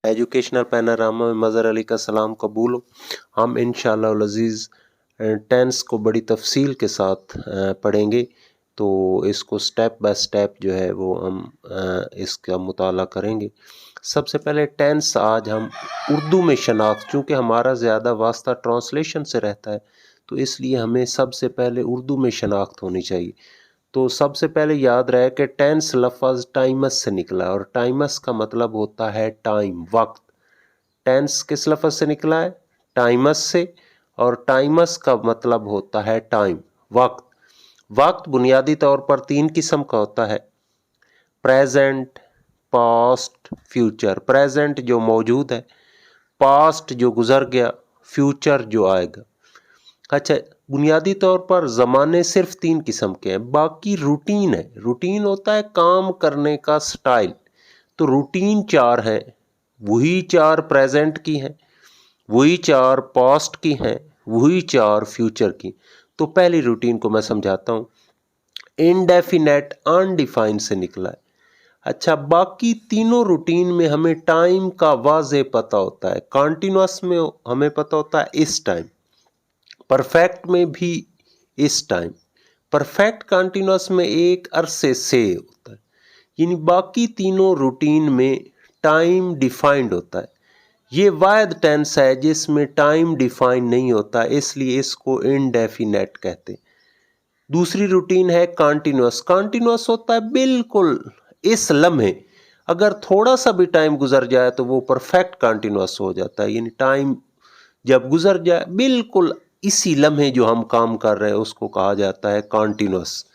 Educational panorama में मज़हर अली का सलाम कबूल हो। हम इंशाअल्लाह अज़ीज़ टेंस को बड़ी तफसील के साथ पढ़ेंगे, तो इसको स्टेप बाय स्टेप जो है वो हम इसका मुताला करेंगे। सबसे पहले टेंस आज हम उर्दू में शनाख्त, चूँकि हमारा ज़्यादा वास्ता ट्रांसलेशन से रहता है तो इसलिए हमें सबसे पहले उर्दू में शनाख्त होनी चाहिए। तो सबसे पहले याद रहे कि टेंस लफ्ज़ टाइमस से निकला है और टाइमस का मतलब होता है टाइम, वक्त। टेंस किस लफ्ज़ से निकला है? टाइमस से। और टाइमस का मतलब होता है टाइम, वक्त। वक्त बुनियादी तौर पर तीन किस्म का होता है: प्रेजेंट, पास्ट, फ्यूचर। प्रेजेंट जो मौजूद है, पास्ट जो गुजर गया, फ्यूचर जो आएगा। अच्छा, बुनियादी तौर पर ज़माने सिर्फ तीन किस्म के हैं, बाकी रूटीन है। रूटीन होता है काम करने का स्टाइल। तो रूटीन चार हैं, वही चार प्रेजेंट की हैं, वही चार पास्ट की हैं, वही चार फ्यूचर की। तो पहली रूटीन को मैं समझाता हूँ। इनडेफिनेट अनडिफाइंड से निकला है। अच्छा, बाकी तीनों रूटीन में हमें टाइम का वाज़े पता होता है। कॉन्टिन्यूस में हमें पता होता है इस टाइम, परफेक्ट में भी इस टाइम, परफेक्ट कॉन्टिन्यूस में एक अरसे से होता है। यानी बाकी तीनों रूटीन में टाइम डिफाइंड होता है। ये वाहिद टेंस है जिसमें टाइम डिफाइन नहीं होता, इसलिए इसको इनडेफिनेट कहते हैं। दूसरी रूटीन है कॉन्टिन्यूस। कॉन्टिन्यूस होता है बिल्कुल इस लम्हे, अगर थोड़ा सा भी टाइम गुजर जाए तो वो परफेक्ट कॉन्टिन्यूस हो जाता है। यानी टाइम जब गुजर जाए बिल्कुल इसी लम्हे जो हम काम कर रहे हैं उसको कहा जाता है कॉन्टिन्यूस।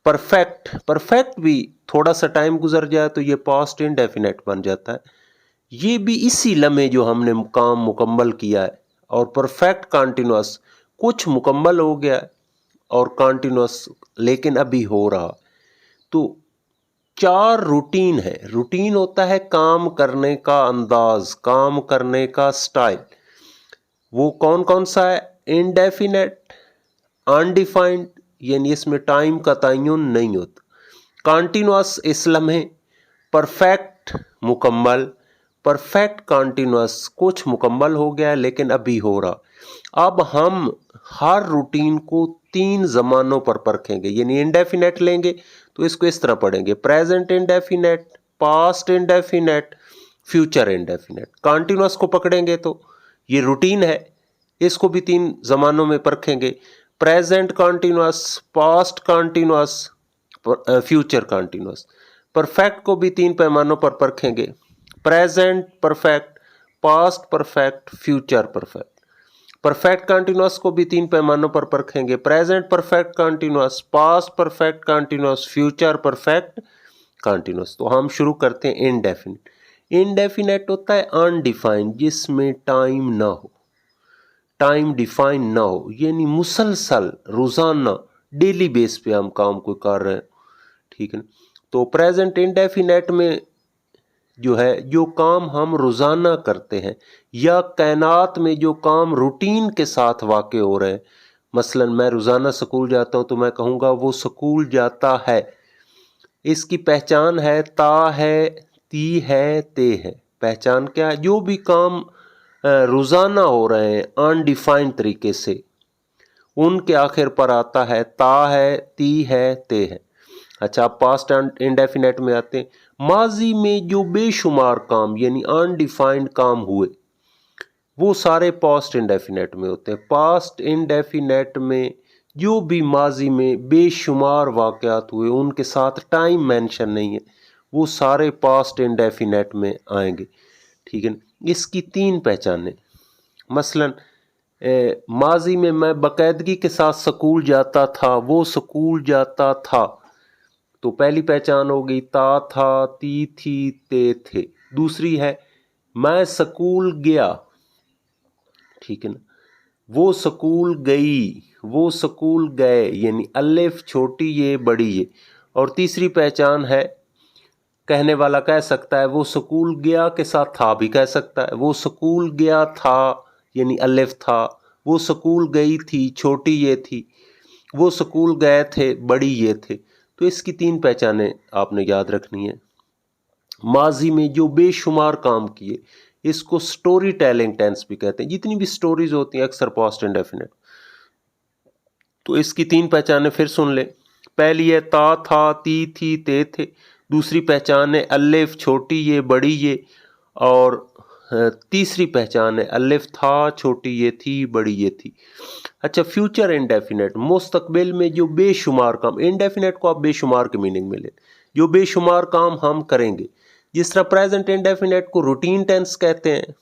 परफेक्ट, परफेक्ट भी थोड़ा सा टाइम गुजर जाए तो ये पास्ट इंडेफिनेट बन जाता है। ये भी इसी लम्हे जो हमने काम मुकम्मल किया है। और परफेक्ट कॉन्टिन्यूस कुछ मुकम्मल हो गया है और कॉन्टिन्यूस लेकिन अभी हो रहा। तो चार रूटीन है। रूटीन होता है काम करने का अंदाज, काम करने का स्टाइल। वो कौन कौन सा है? इनडेफिनेट, अनडिफाइंड, यानी इसमें टाइम का तयन नहीं होता। कॉन्टिन्यूस इस लम्हे, परफेक्ट मुकम्मल, परफेक्ट कॉन्टिन्यूस कुछ मुकम्मल हो गया है लेकिन अभी हो रहा। अब हम हर रूटीन को तीन ज़मानों पर परखेंगे। यानी इनडेफिनेट लेंगे तो इसको इस तरह पढ़ेंगे: present indefinite, past indefinite, future indefinite. Continuous को पकड़ेंगे तो ये रूटीन है, इसको भी तीन ज़मानों में परखेंगे: present continuous, past continuous, future continuous. Perfect को भी तीन पैमानों पर परखेंगे: present perfect, past perfect, future perfect. Perfect continuous को भी तीन पैमानों पर परखेंगे: present perfect continuous, past perfect continuous, future perfect continuous. तो हम शुरू करते हैं इनडेफिनेट। इनडेफिनेट होता है अनडिफाइंड, जिसमें टाइम ना हो, टाइम डिफाइन ना हो, यानी मुसलसल रोजाना डेली बेस पे हम काम को कर रहे हैं। ठीक है। तो प्रेजेंट इनडेफिनेट में जो है, जो काम हम रोजाना करते हैं या कायनात में जो काम रूटीन के साथ वाक़े हो रहे हैं, मसलन मैं रोजाना स्कूल जाता हूं तो मैं कहूँगा वो स्कूल जाता है। इसकी पहचान है ता है, ती है, ते है। पहचान क्या है? जो भी काम रोजाना हो रहे हैं अनडिफाइंड तरीके से, उनके आखिर पर आता है ता है, ती है, ते है। अच्छा, आप पास्ट इंडेफिनेट में आते हैं। माजी में जो बेशुमार काम यानी अनडिफाइंड काम हुए वो सारे पास्ट इंडेफिनेट में होते हैं। पास्ट इंडेफिनेट में जो भी माजी में बेशुमार वाक़यात हुए उनके साथ टाइम मेंशन नहीं है, वो सारे पास्ट इंडेफिनेट में आएंगे। ठीक है। इसकी तीन पहचानें, मसलन माजी में मैं बाकायदगी के साथ स्कूल जाता था, वो स्कूल जाता था, तो पहली पहचान हो गई ता था, ती थी, ते थे। दूसरी है मैं स्कूल गया, ठीक है ना, वो स्कूल गई, वो स्कूल गए, यानी अलिफ छोटी ये बड़ी ये। और तीसरी पहचान है, कहने वाला कह सकता है वो स्कूल गया के साथ था भी कह सकता है, वो स्कूल गया था यानी अलिफ था, वो स्कूल गई थी छोटी ये थी, वो स्कूल गए थे बड़ी ये थे। तो इसकी तीन पहचानें आपने याद रखनी है। माजी में जो बेशुमार काम किए, इसको स्टोरी टेलिंग टेंस भी कहते हैं। जितनी भी स्टोरीज होती हैं अक्सर पास्ट इंडेफिनिट। तो इसकी 3 पहचानें फिर सुन ले। पहली है ता था ती थी ते थे। दूसरी पहचान है अलिफ छोटी ये बड़ी ये। और तीसरी पहचान है अलिफ था छोटी ये थी बड़ी ये थी। अच्छा, फ्यूचर इंडेफिनेट, मुस्तकबिल में जो बेशुमार काम, इंडेफिनेट को आप बेशुमार के मीनिंग में ले, जो बेशुमार काम हम करेंगे। जिस तरह प्रेजेंट इंडेफिनेट को रूटीन टेंस कहते हैं,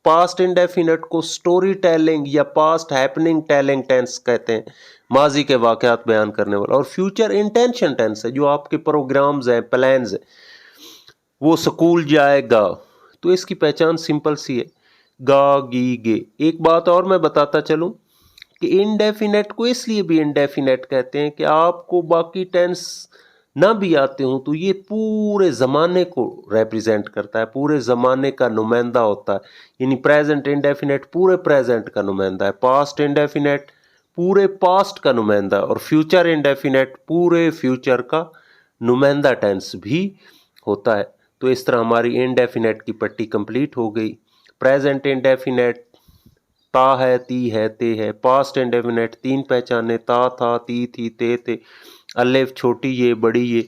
पास्ट इंडेफिनेट को स्टोरी टेलिंग या पास्ट हैपनिंग टेलिंग टेंस कहते हैं, माजी के वाकयात बयान करने वाला। और फ्यूचर इंटेंशन टेंस है, जो आपके प्रोग्राम्स हैं, प्लान्स हैं। वो स्कूल जाएगा, तो इसकी पहचान सिंपल सी है, गा गी गे। एक बात और मैं बताता चलूं कि इनडेफिनेट को इसलिए भी इनडेफिनेट कहते हैं कि आपको बाकी टेंस ना भी आते हों तो ये पूरे ज़माने को रिप्रेजेंट करता है, पूरे ज़माने का नुमाइंदा होता है। यानी प्रेजेंट इंडेफिनेट पूरे प्रेजेंट का नुमाइंदा है, पास्ट इंडेफिनेट पूरे पास्ट का नुमाइंदा, और फ्यूचर इंडेफिनेट पूरे फ्यूचर का नुमाइंदा टेंस भी होता है। तो इस तरह हमारी इंडेफिनेट की पट्टी कंप्लीट हो गई। प्रेजेंट इंडेफिनेट ता है ती है ते है। पास्ट इंडेफिनेट 3 पहचाने, ता था ती थी ते थे। अलिफ छोटी ये बड़ी ये,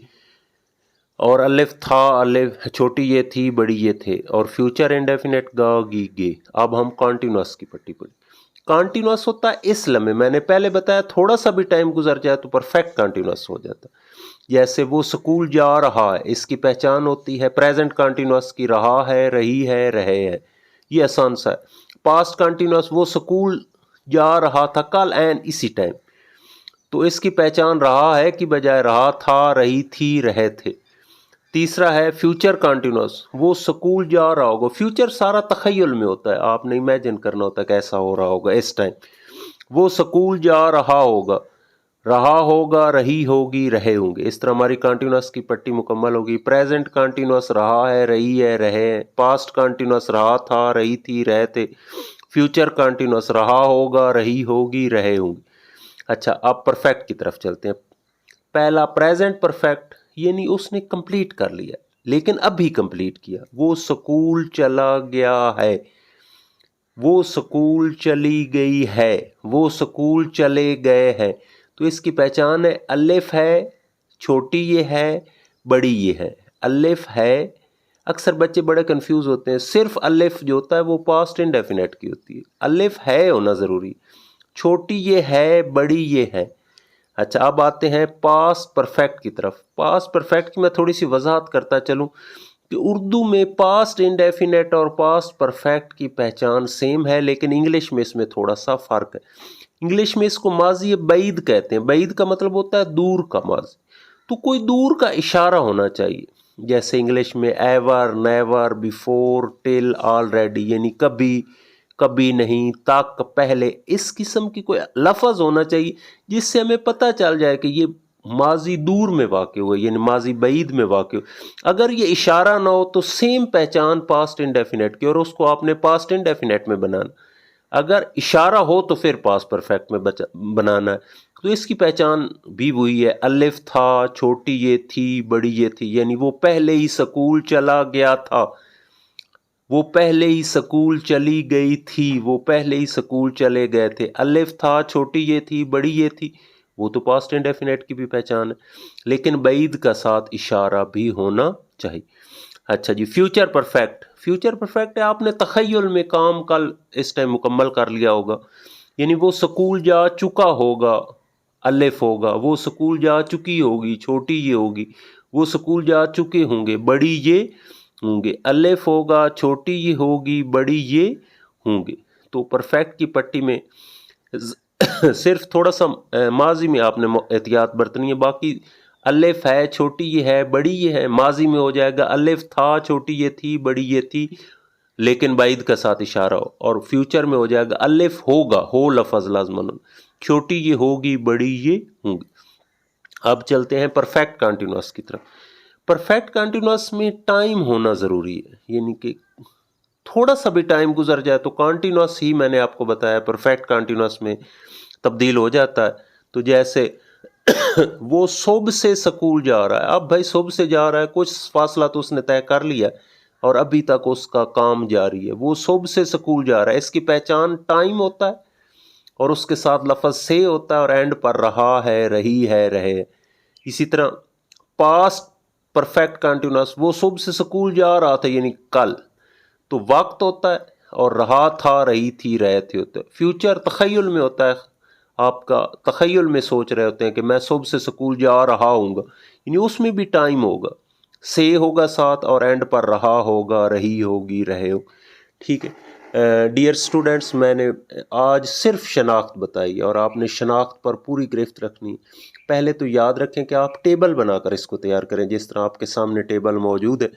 और अलिफ था अलिफ छोटी ये थी बड़ी ये थे। और फ्यूचर इंडेफिनेट गा गी गे। अब हम कॉन्टिन्यूस की पट्टी पढ़ी। कॉन्टिन्यूस होता है इस लम्हे, मैंने पहले बताया थोड़ा सा भी टाइम गुजर जाए तो परफेक्ट कॉन्टिन्यूस हो जाता है। जैसे वो स्कूल जा रहा है, इसकी पहचान होती है प्रेजेंट कॉन्टिन्यूस की, रहा है, रही है, रहे हैं। ये आसान सा है। पास्ट कॉन्टिन्यूस, वो स्कूल जा रहा था कल एंड इसी टाइम, तो इसकी पहचान रहा है की बजाय रहा था, रही थी, रहे थे। तीसरा है फ्यूचर कॉन्टिन्यूस, वो स्कूल जा रहा होगा। फ्यूचर सारा तखय्युल में होता है, आपने इमेजिन करना होता है कैसा हो रहा होगा इस टाइम। वो स्कूल जा रहा होगा, रहा होगा, रही होगी, रहे होंगे। इस तरह हमारी कॉन्टिन्यूस की पट्टी मुकम्मल होगी। प्रेजेंट कॉन्टिन्यूस रहा है, रही है, रहे हैं। पास्ट कॉन्टिन्यूस रहा था, रही थी, रहे थे। फ्यूचर कॉन्टिन्यूस रहा होगा, रही होगी, रहे होंगे। अच्छा, अब परफेक्ट की तरफ चलते हैं। पहला प्रेजेंट परफेक्ट, यानी उसने कंप्लीट कर लिया, लेकिन अभी कंप्लीट किया। वो स्कूल चला गया है, वो स्कूल चली गई है, वो स्कूल चले गए हैं। तो इसकी पहचान है अलिफ है छोटी ये है, बड़ी ये है। अलिफ है, अक्सर बच्चे बड़े कंफ्यूज होते हैं, सिर्फ अलिफ जो होता है वो पास्ट इंडेफिनेट की होती है। अलिफ है होना ज़रूरी, छोटी ये है, बड़ी ये है। अच्छा, अब आते हैं पास्ट परफेक्ट की तरफ। पास्ट परफेक्ट की मैं थोड़ी सी वजाहत करता चलूँ कि उर्दू में पास्ट इंडेफिनेट और पास्ट परफेक्ट की पहचान सेम है, लेकिन इंग्लिश में इसमें थोड़ा सा फ़र्क है। इंग्लिश में इसको माजी बैद कहते हैं। बैद का मतलब होता है दूर का माजी, तो कोई दूर का इशारा होना चाहिए। जैसे इंग्लिश में ever, never, before, till, already, यानी कभी, कभी नहीं, तक, पहले, इस किस्म की कोई लफ्ज़ होना चाहिए जिससे हमें पता चल जाए कि ये माजी दूर में वाक़ हुआ, यानी माजी बैद में वाक़ हुआ। अगर ये इशारा ना हो तो सेम पहचान पास्ट इंडेफिनेट की, और उसको आपने पास्ट इंडेफिनेट में बनाना। अगर इशारा हो तो फिर पास्ट परफेक्ट में बनाना है। तो इसकी पहचान भी वही है, अलिफ था छोटी ये थी, बड़ी ये थी। यानी वो पहले ही स्कूल चला गया था, वो पहले ही स्कूल चली गई थी, वो पहले ही स्कूल चले गए थे। अलिफ था छोटी ये थी, बड़ी ये थी, वो तो पास्ट इंडेफिनेट की भी पहचान है, लेकिन बैद का साथ इशारा भी होना चाहिए। अच्छा जी, फ्यूचर परफेक्ट। फ्यूचर परफेक्ट है आपने तखय्युल में काम कल इस टाइम मुकम्मल कर लिया होगा, यानी वो स्कूल जा चुका होगा, अलिफ होगा। वो स्कूल जा चुकी होगी, छोटी ये होगी। वो स्कूल जा चुके होंगे, बड़ी ये होंगे। अलिफ होगा, छोटी ये होगी, बड़ी ये होंगे। तो परफेक्ट की पट्टी में सिर्फ थोड़ा सा माजी में आपने एहतियात बरतनी है। बाकी अलिफ है, छोटी ये है, बड़ी ये है, माजी में हो जाएगा अलिफ था, छोटी ये थी, बड़ी ये थी, लेकिन बैद का साथ इशारा हो। और फ्यूचर में हो जाएगा अलिफ होगा, हो लफज लाजमन, छोटी ये होगी, बड़ी ये होंगी। अब चलते हैं परफेक्ट कॉन्टिन्यूस की तरफ। परफेक्ट कॉन्टिन्यूस में टाइम होना ज़रूरी है, यानी कि थोड़ा सा भी टाइम गुजर जाए तो कॉन्टिन्यूस ही, मैंने आपको बताया, परफेक्ट कॉन्टिन्यूस में तब्दील हो जाता है। तो जैसे वो सुबह से स्कूल जा रहा है। अब भाई सुबह से जा रहा है, कुछ फासला तो उसने तय कर लिया और अभी तक उसका काम जारी है। वो सुबह से स्कूल जा रहा है, इसकी पहचान टाइम होता है और उसके साथ लफ्ज़ से होता है और एंड पर रहा है, रही है, रहे। इसी तरह पास्ट परफेक्ट कंटिन्यूअस, वो सुबह से स्कूल जा रहा था यानी कल, तो वक्त होता है और रहा था, रही थी, रहे थे होते हैं। फ्यूचर तखय्युल में होता है, आपका तखय्युल में सोच रहे होते हैं कि मैं सुबह से स्कूल जा रहा हूँगा, यानी उसमें भी टाइम होगा, से होगा साथ और एंड पर रहा होगा, रही होगी, रहे हो। ठीक है डियर स्टूडेंट्स, मैंने आज सिर्फ शनाख्त बताई और आपने शनाख्त पर पूरी गिरफ्त रखनी है। पहले तो याद रखें कि आप टेबल बनाकर इसको तैयार करें, जिस तरह आपके सामने टेबल मौजूद है।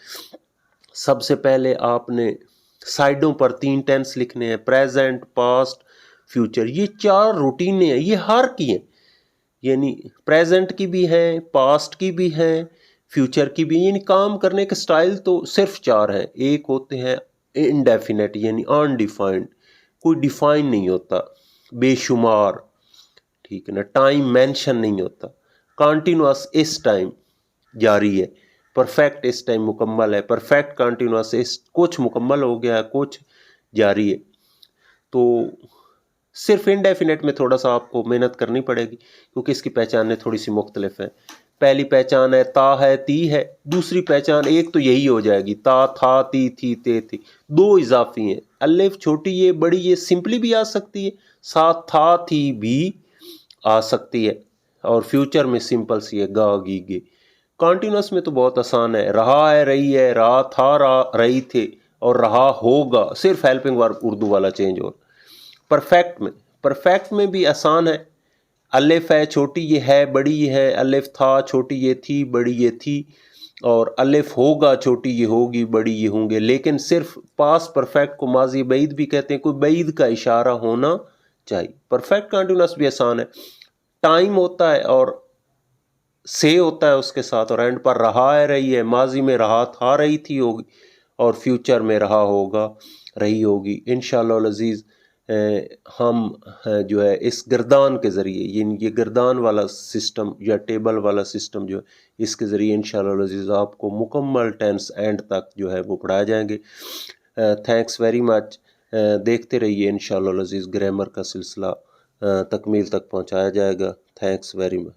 सबसे पहले आपने साइडों पर 3 टेंस लिखने हैं, प्रेजेंट, पास्ट, फ्यूचर। ये 4 रूटीनें हैं, ये हर की हैं, यानी प्रेजेंट की भी हैं, पास्ट की भी हैं, फ्यूचर की भी। यानी काम करने के स्टाइल तो सिर्फ 4 हैं। एक होते हैं इनडेफिनेट यानी अनडिफाइंड, कोई डिफाइन नहीं होता, बेशुमार, ठीक है ना, टाइम मेंशन नहीं होता। कॉन्टिन्यूअस, इस टाइम जारी है। परफेक्ट, इस टाइम मुकम्मल है। परफेक्ट कॉन्टिन्यूअस, इस कुछ मुकम्मल हो गया है, कुछ जारी है। तो सिर्फ इनडेफिनेट में थोड़ा सा आपको मेहनत करनी पड़ेगी क्योंकि इसकी पहचानें थोड़ी सी मुख्तलिफ हैं। पहली पहचान है ता है ती है, दूसरी पहचान एक तो यही हो जाएगी, ता था ती थी ते थी। 2 इजाफी हैं, अलिफ छोटी ये बड़ी ये सिंपली भी आ सकती है, साथ था थी भी आ सकती है, और फ्यूचर में सिंपल सी है गा गी गे। कॉन्टिन्यूस में तो बहुत आसान है, रहा है, रही है, रहा था, रही थे, और रहा होगा, सिर्फ हेल्पिंग वर्ब उर्दू वाला चेंज हो। परफेक्ट में भी आसान है, अलिफ है छोटी ये है, बड़ी ये है, अलिफ था छोटी ये थी, बड़ी ये थी, और अलिफ होगा छोटी ये होगी, बड़ी ये होंगे। लेकिन सिर्फ पास परफेक्ट को माजी बैद भी कहते हैं, कोई बैद का इशारा होना चाहिए। परफेक्ट कंटिन्यूअस भी आसान है, टाइम होता है और से होता है उसके साथ, और एंड पर रहा है, रही है, माजी में रहा था, रही थी होगी, और फ्यूचर में रहा होगा, रही होगी। इंशाअल्लाह अज़ीज़ हम जो है इस गर्दान के ज़रिए, ये गर्दान वाला सिस्टम या टेबल वाला सिस्टम जो है, इसके ज़रिए इंशाअल्लाह अज़ीज़ आपको मुकम्मल टेंस एंड तक जो है वो पढ़ाए जाएंगे। Thanks very much. देखते रहिए, इंशाअल्लाह अज़ीज़ ग्रामर का सिलसिला तकमील तक पहुँचाया जाएगा। Thanks very much.